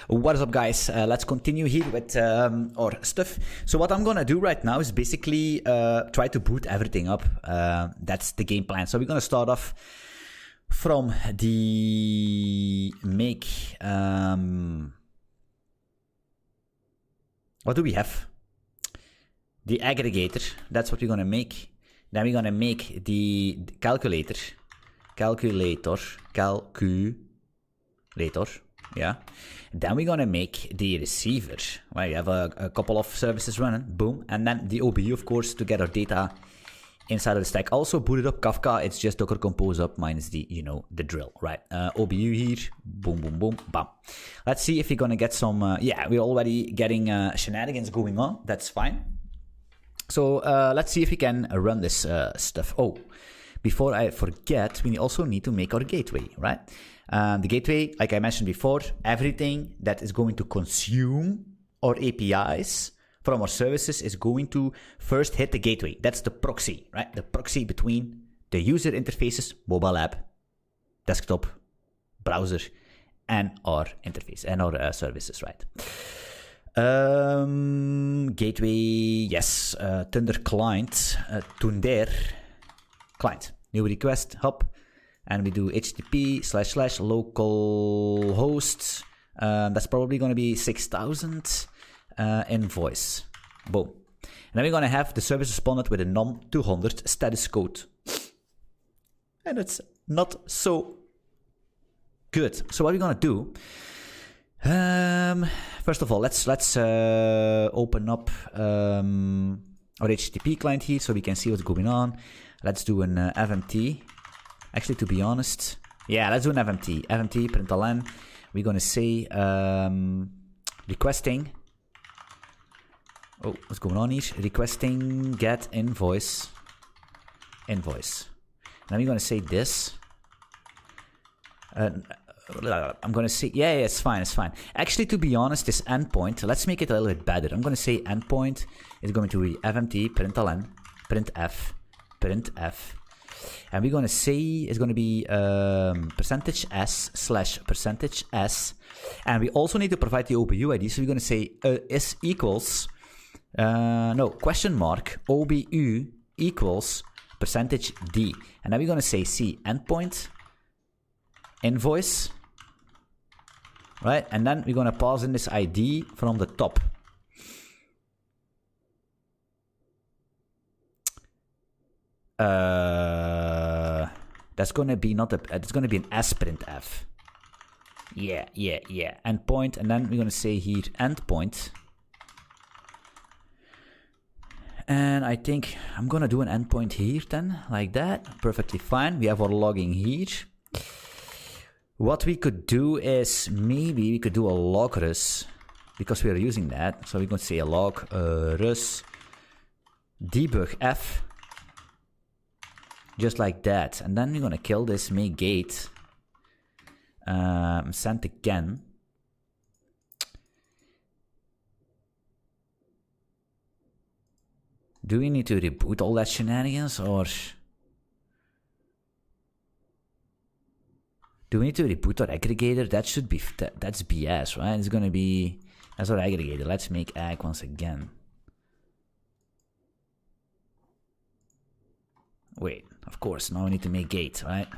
What is up, guys? Let's continue here with our stuff. So what I'm gonna do right now is basically try to boot everything up. That's the game plan. So we're gonna start off from the make. What do we have? The aggregator. That's what we're gonna make. Then we're gonna make the calculator. Yeah. Then we're gonna make the receiver. Well, you have a couple of services running. Boom. And then the OBU, of course, to get our data inside of the stack. Also booted up Kafka. It's just Docker Compose up minus the, the drill, right? OBU here. Boom, boom, boom, bam. Let's see if we're gonna get some. Yeah, we're already getting shenanigans going on. That's fine. So let's see if we can run this stuff. Oh, before I forget, we also need to make our gateway, right? The gateway, like I mentioned before, everything that is going to consume our APIs from our services is going to first hit the gateway. That's the proxy, right? The proxy between the user interfaces, mobile app, desktop, browser, and our interface and our services, right? Gateway, yes. Thunder client, Thunder client, new request, hop, and we do HTTP / localhost. That's probably going to be 6,000 invoice. Boom. And then we're going to have the service responded with a num200 status code. And it's not so good. So what we're going to do, first of all, let's open up our HTTP client here so we can see what's going on. Let's do an FMT. Actually, to be honest, yeah, let's do an FMT. FMT println. We're gonna say requesting. Oh, what's going on here? Requesting get invoice. Invoice. Now we're gonna say this. I'm going to say, yeah, it's fine. Actually, to be honest, this endpoint, let's make it a little bit better. I'm going to say endpoint is going to be fmt, println, printf, and we're going to say it's going to be %s/%s, and we also need to provide the OBU ID, so we're going to say is equals, question mark, OBU equals %d, and then we're going to say C, endpoint, invoice, right? And then we're going to pass in this ID from the top. That's going to be it's going to be an sprintf. Yeah. Endpoint, and then we're going to say here endpoint. And I think I'm going to do an endpoint here then, like that. Perfectly fine. We have our logging here. What we could do is maybe we could do a log rus, because we are using that. So we're going to say a log rus debug f, just like that. And then we're going to kill this make gate, send again. Do we need to reboot all that shenanigans, or do we need to reboot our aggregator? That should be, that's BS, right? It's going to be, that's our aggregator. Let's make ag once again. Wait, of course, now we need to make gate, right?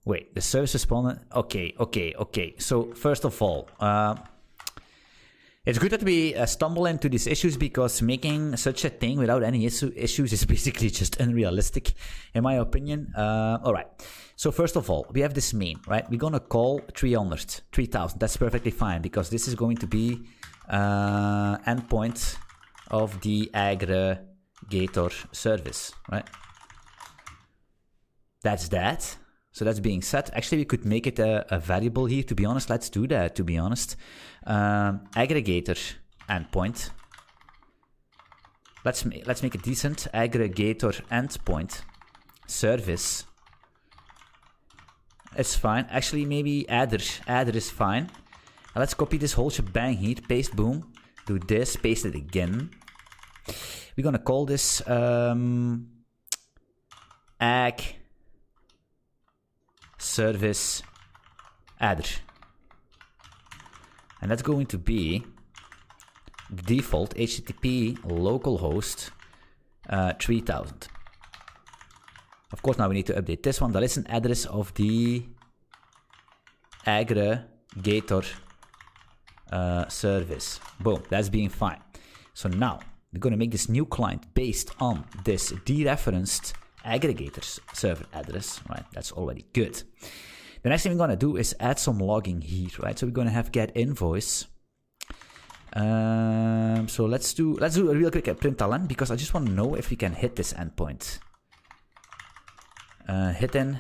Wait, the service respondent. Okay. So first of all, it's good that we stumble into these issues, because making such a thing without any issues is basically just unrealistic, in my opinion. All right. So first of all, we have this main, right? We're going to call 3,000. That's perfectly fine, because this is going to be endpoint of the aggregator service, right? That's that. So that's being set. Actually, we could make it a variable here, to be honest. Let's do that, to be honest. Aggregator endpoint. Let's make it decent. Aggregator endpoint service. It's fine. Actually, maybe adder is fine. Now let's copy this whole shebang here. Paste, boom. Do this, paste it again. We're gonna call this ag service adder. And that's going to be the default HTTP localhost 3000. Of course, now we need to update this one. The listen address of the aggregator service. Boom, that's being fine. So now we're going to make this new client based on this dereferenced aggregator server address, right? That's already good. The next thing we're going to do is add some logging here, right? So we're going to have get invoice. So let's do a real quick println, because I just want to know if we can hit this endpoint. Hit in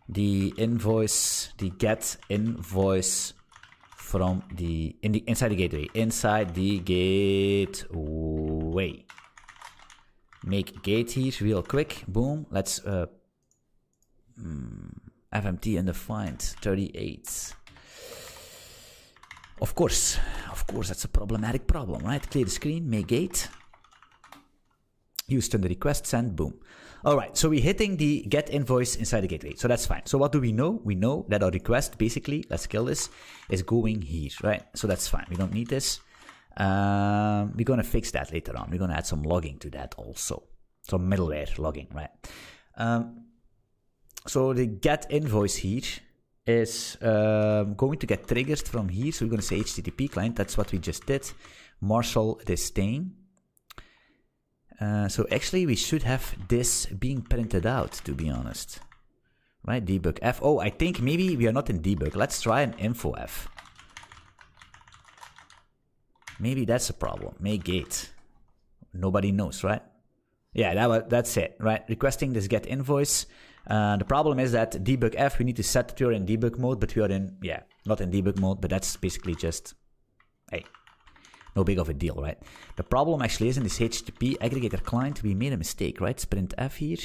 the invoice, the get invoice from inside the gateway. Inside the gateway. Make gate here real quick. Boom. Let's FMT undefined 38. Of course, that's a problematic problem, right? Clear the screen, make gate. Use the request, send, boom. All right, so we're hitting the get invoice inside the gateway, so that's fine. So what do we know? We know that our request, basically, let's kill this, is going here, right? So that's fine, we don't need this. We're gonna fix that later on. We're gonna add some logging to that also. Some middleware logging, right? So the get invoice here is going to get triggered from here. So we're going to say HTTP client. That's what we just did. Marshal this thing. So actually we should have this being printed out, to be honest. Right, debug F. Oh, I think maybe we are not in debug. Let's try an info F. Maybe that's a problem. Make gate. Nobody knows, right? Yeah, that's it, right? Requesting this get invoice. The problem is that debug F, we need to set that we are in debug mode, but we are in, not in debug mode, but that's basically just, hey, no big of a deal, right? The problem actually is in this HTTP aggregator client, we made a mistake, right? Sprint F here.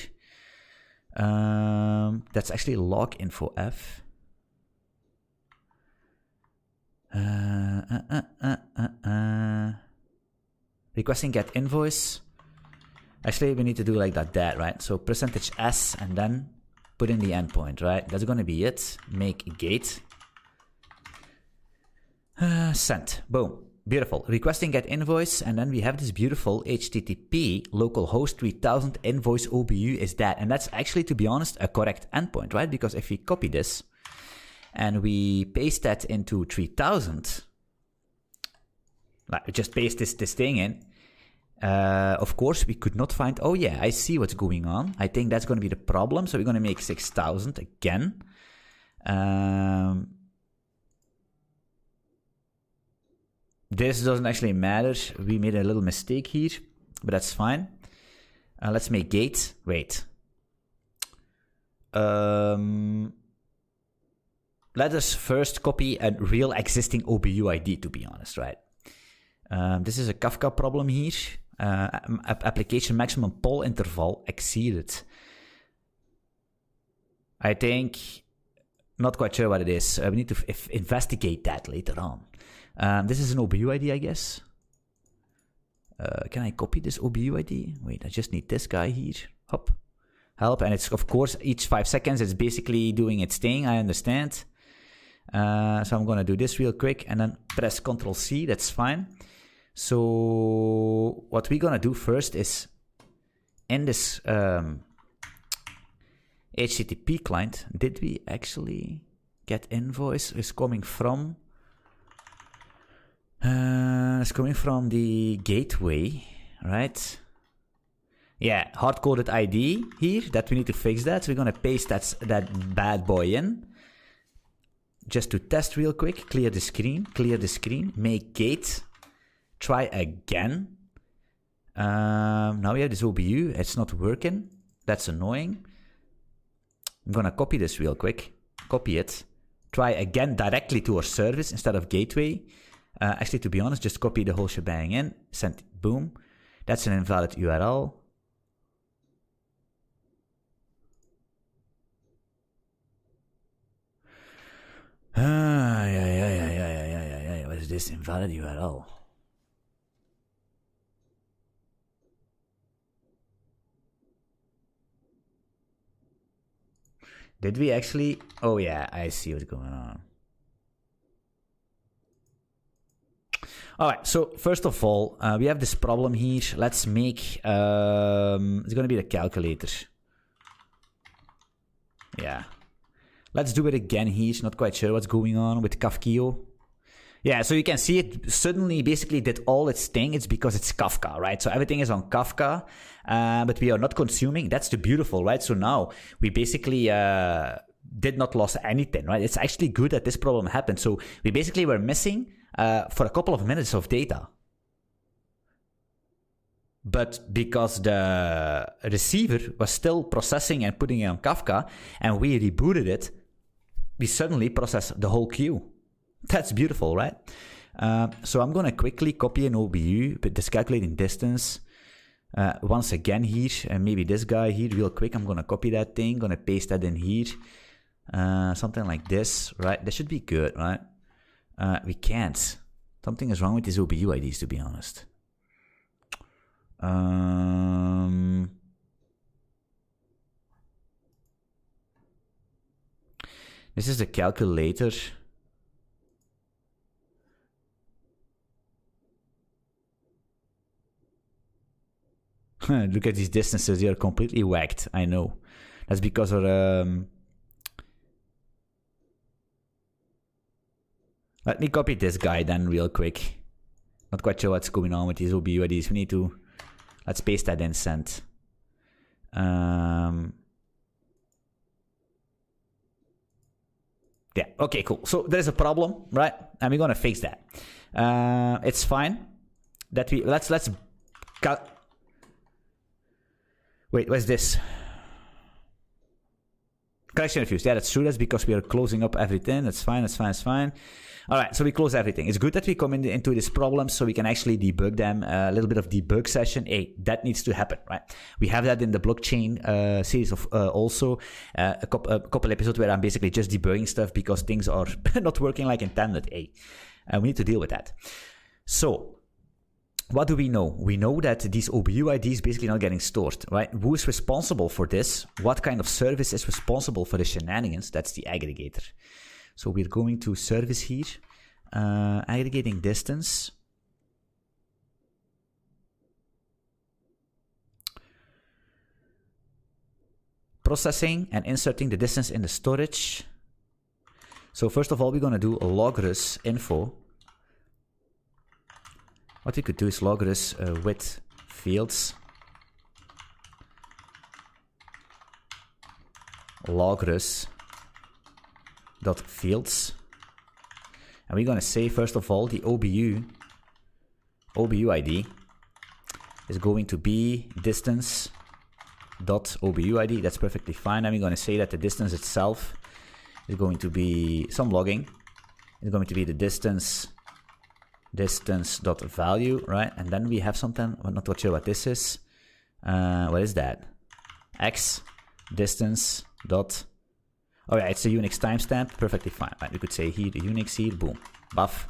That's actually log info F. Requesting get invoice. Actually, we need to do like that, right? So percentage %s and then put in the endpoint, right? That's going to be it. Make gate. Send. Boom. Beautiful. Requesting get invoice, and then we have this beautiful HTTP localhost 3000 invoice OBU is that. And that's actually, to be honest, a correct endpoint, right? Because if we copy this and we paste that into 3000, like just paste this thing in, of course, we could not find, oh yeah, I see what's going on. I think that's going to be the problem. So we're going to make 6000 again. This doesn't actually matter. We made a little mistake here, but that's fine. Let's make gate. Wait. Let us first copy a real existing OBU ID, to be honest, right? This is a Kafka problem here. Application maximum poll interval exceeded. I think, not quite sure what it is. We need to investigate that later on. This is an OBU ID, I guess. Can I copy this OBU ID? Wait, I just need this guy here. Hop. Help. And it's, of course, each 5 seconds, it's basically doing its thing. I understand. So I'm going to do this real quick and then press Ctrl C. That's fine. So what we're going to do first is in this HTTP client, did we actually get invoice? Is coming from the gateway, right? Yeah, hard-coded ID here, that we need to fix that. So we're going to paste that bad boy in. Just to test real quick, clear the screen, make gate, try again. Now we have this OBU, it's not working. That's annoying. I'm going to copy this real quick, copy it, try again directly to our service instead of gateway. Actually, to be honest, just copy the whole shebang in, send, boom. That's an invalid URL. Yeah. What is this invalid URL? Did we actually? Oh yeah, I see what's going on. All right, so first of all, we have this problem here. Let's make, it's going to be the calculator. Yeah. Let's do it again here. Not quite sure what's going on with Kafkio. Yeah, so you can see it suddenly basically did all its thing. It's because it's Kafka, right? So everything is on Kafka, but we are not consuming. That's the beautiful, right? So now we basically did not lose anything, right? It's actually good that this problem happened. So we basically were missing for a couple of minutes of data. But because the receiver was still processing and putting it on Kafka, and we rebooted it, we suddenly processed the whole queue. That's beautiful, right? So I'm going to quickly copy an OBU, but this calculating distance. Once again here, and maybe this guy here real quick. I'm going to copy that thing, going to paste that in here. Something like this, right? This should be good, right? We can't. Something is wrong with these OBU IDs, to be honest. This is the calculator. Look at these distances, they are completely whacked. I know. That's because of let me copy this guy then real quick. Not quite sure what's going on with these OBU IDs. We need to, let's paste that in send. Yeah, okay, cool. So there's a problem, right? And we're gonna fix that. It's fine that we, let's wait, what's this? Correction refused. Yeah, that's true. That's because we are closing up everything. That's fine, that's fine, that's fine. All right, so we close everything. It's good that we come into this problem so we can actually debug them. A little bit of debug session. Hey, that needs to happen, right? We have that in the blockchain series of also a couple episodes where I'm basically just debugging stuff because things are not working like intended. Hey, we need to deal with that. So, what do we know? We know that these OBU IDs basically not getting stored, right? Who is responsible for this? What kind of service is responsible for the shenanigans? That's the aggregator. So we're going to service here, aggregating distance. Processing and inserting the distance in the storage. So first of all, we're going to do a logrus info. What we could do is logrus with fields. Logrus dot fields. And we're going to say, first of all, the OBU ID is going to be distance dot OBU ID. That's perfectly fine. And we're going to say that the distance itself is going to be some logging. It's going to be the distance dot value, right? And then we have something, I'm not quite sure what this is. What is that? X distance dot. Oh yeah, it's a Unix timestamp, perfectly fine. Right, we could say here the Unix here, boom, buff.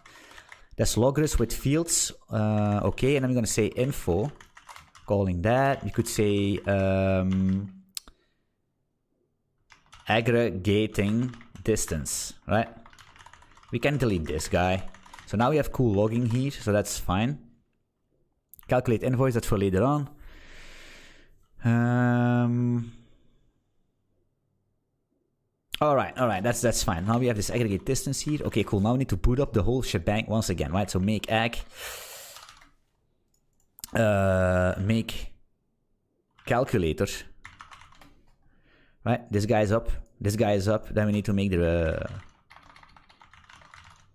That's logrus with fields. Okay, and I'm going to say info, calling that. We could say aggregating distance, right? We can delete this guy. So now we have cool logging here, so that's fine. Calculate invoice, that's for later on. All right, that's fine. Now we have this aggregate distance here. Okay, cool. Now we need to boot up the whole shebang once again, right? So make ag, make calculator, right? This guy is up. This guy is up. Then we need to make the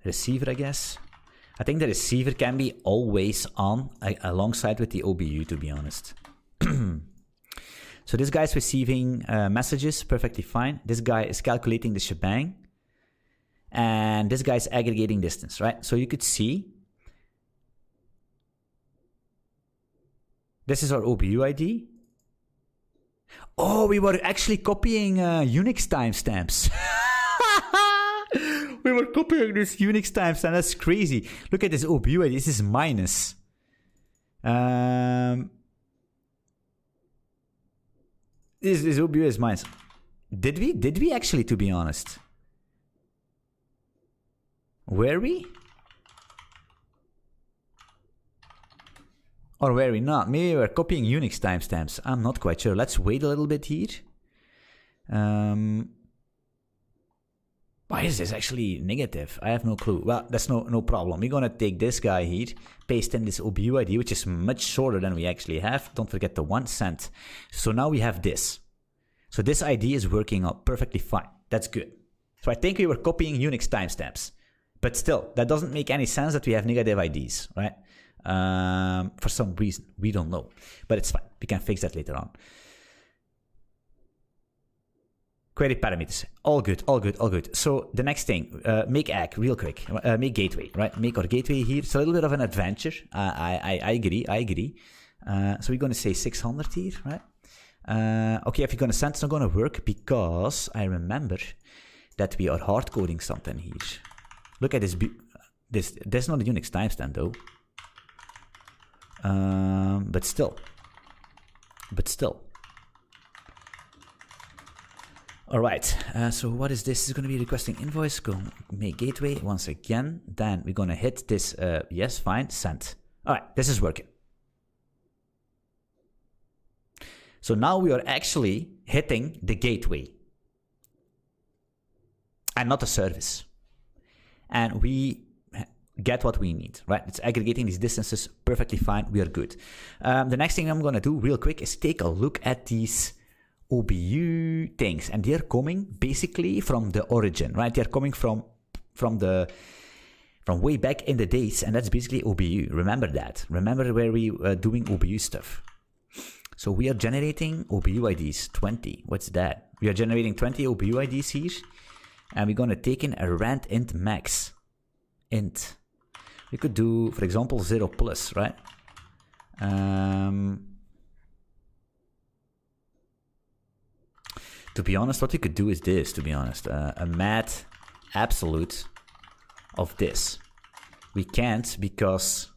receiver, I guess. I think the receiver can be always on alongside with the OBU, to be honest. So this guy is receiving messages, perfectly fine. This guy is calculating the shebang. And this guy is aggregating distance, right? So you could see this is our OBU ID. Oh, we were actually copying Unix timestamps. We were copying this Unix timestamp. That's crazy. Look at this OBU ID. This is minus. This OBU is minus. Did we actually, to be honest? Were we? Or were we not? Maybe we're copying Unix timestamps. I'm not quite sure. Let's wait a little bit here. Why is this actually negative? I have no clue. Well, that's no problem. We're going to take this guy here, paste in this OBU ID, which is much shorter than we actually have. Don't forget the 1 cent. So now we have this. So this ID is working out perfectly fine. That's good. So I think we were copying Unix timestamps. But still, that doesn't make any sense that we have negative IDs, right? For some reason. We don't know. But it's fine. We can fix that later on. Query parameters, all good, all good, all good. So the next thing, make ACK real quick, make gateway, right? Make our gateway here. It's a little bit of an adventure. I agree. So we're going to say 600 here, right? Okay, if you're going to send, it's not going to work because I remember that we are hard coding something here. Look at this. This is not a Unix timestamp though. But still. All right, so what is this? This is going to be requesting invoice. Go make gateway once again. Then we're going to hit this. Yes, fine, send. All right, this is working. So now we are actually hitting the gateway and not a service. And we get what we need, right? It's aggregating these distances perfectly fine. We are good. The next thing I'm going to do real quick is take a look at these OBU things, and they're coming basically from the origin, right? They're coming from way back in the days, and that's basically OBU. Remember that. Remember where we were doing OBU stuff. So we are generating OBU IDs 20. What's that? We are generating 20 OBU IDs here, and we're gonna take in a rand int max int. We could do, for example, 0 plus, right? To be honest, what we could do is this, to be honest. A mad absolute of this. We can't because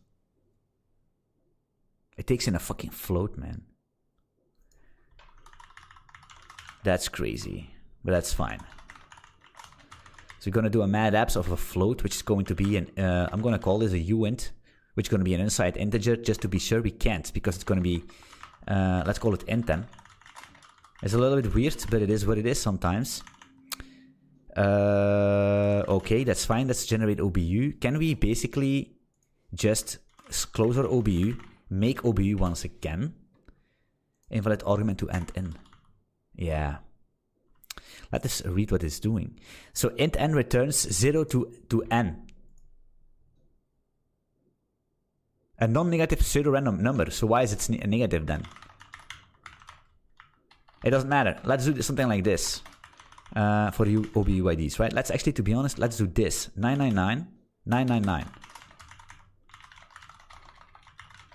it takes in a fucking float, man. That's crazy, but that's fine. So we're going to do a mad abs of a float, which is going to be an, I'm going to call this a uint, which is going to be an inside integer, just to be sure. We can't because it's going to be, let's call it int then. It's a little bit weird, but it is what it is sometimes. Okay, that's fine. Let's generate OBU. Can we basically just close our OBU, make OBU once again? Invalid argument to end in. Yeah. Let us read what it's doing. So int n returns 0 to n. A non-negative pseudo-random number. So why is it negative then? It doesn't matter. Let's do something like this for you OBU IDs, right? Let's actually, to be honest, let's do this. 999, 999.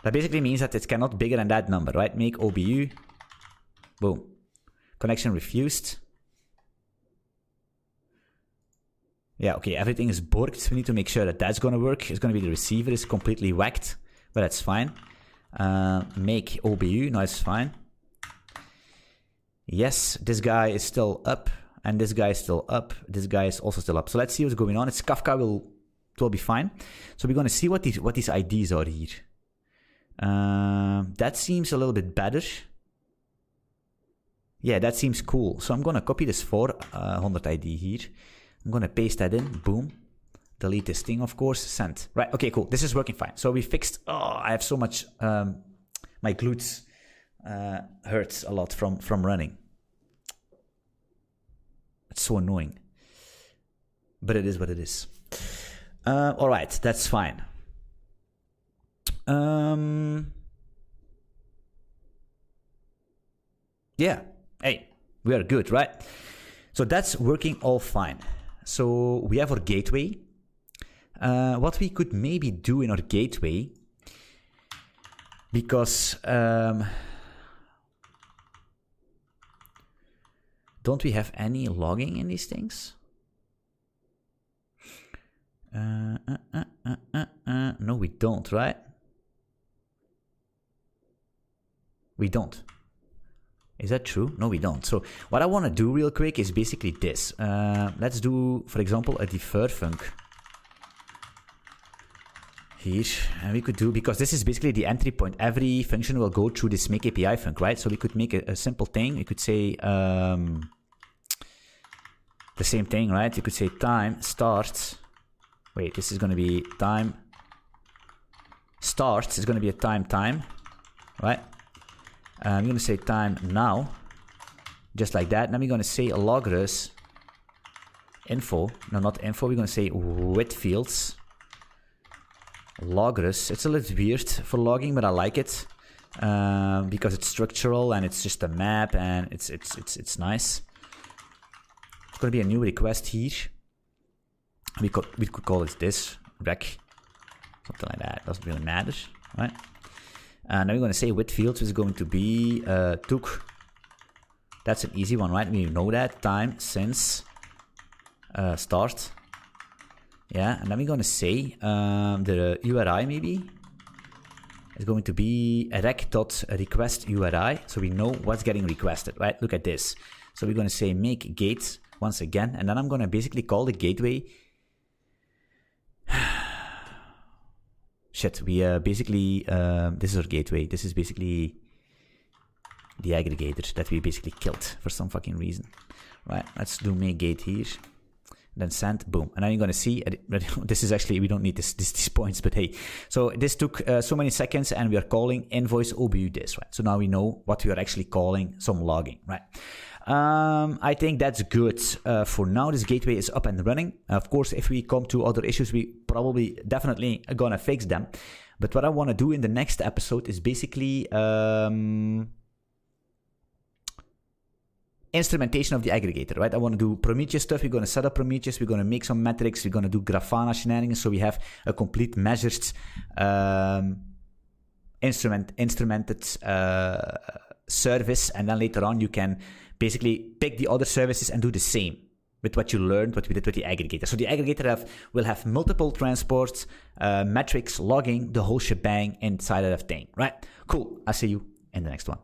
That basically means that it cannot bigger than that number, right? Make OBU. Boom. Connection refused. Yeah, okay, everything is borked. We need to make sure that that's going to work. It's going to be the receiver is completely whacked, but that's fine. Make OBU. No, it's fine. Yes, this guy is still up, and this guy is still up. This guy is also still up. So let's see what's going on. It's Kafka will be fine. So we're going to see what these IDs are here. That seems a little bit better. Yeah, that seems cool. So I'm going to copy this 400 ID here. I'm going to paste that in. Boom. Delete this thing, of course. Send. Right. Okay, cool. This is working fine. So we fixed... Oh, I have so much... my glutes... hurts a lot from running. It's so annoying, but it is what it is. All right, that's fine. Yeah, hey, we are good, right? So that's working all fine. So we have our gateway. What we could maybe do in our gateway, because don't we have any logging in these things? No, we don't, right? We don't. Is that true? No, we don't. So what I want to do real quick is basically this. Let's do, for example, a defer func here, and we could do, because this is basically the entry point. Every function will go through this make API func, right? So we could make a simple thing. We could say the same thing, right? You could say time starts. Wait, this is going to be time starts. It's going to be a time, right? I'm going to say time now, just like that. And then we're going to say logres info. No, not info. We're going to say with fields. Logres. It's a little weird for logging, but I like it because it's structural and it's just a map and it's nice. It's going to be a new request here. We could call it this rec, something like that. Doesn't really matter, right? And now we're going to say with fields is going to be took. That's an easy one, right? We know that time since start. Yeah, and then we're going to say the URI maybe is going to be rec.request URI, so we know what's getting requested, right? Look at this. So we're going to say make gate once again, and then I'm going to basically call the gateway. Shit, we basically, this is our gateway. This is basically the aggregator that we basically killed for some fucking reason. Right, let's do make gate here. Then send, boom. And now you're going to see, this is actually, we don't need these points, but hey. So this took so many seconds and we are calling invoice OBU this, right? So now we know what we are actually calling some logging, right? I think that's good for now. This gateway is up and running. Of course, if we come to other issues, we probably definitely are gonna fix them. But what I want to do in the next episode is basically instrumentation of the aggregator, right? I want to do Prometheus stuff. We're going to set up Prometheus. We're going to make some metrics. We're going to do Grafana shenanigans. So we have a complete measured instrumented service. And then later on, you can basically pick the other services and do the same with what you learned, what we did with the aggregator. So the aggregator will have multiple transports, metrics, logging, the whole shebang inside of that thing, right? Cool. I'll see you in the next one.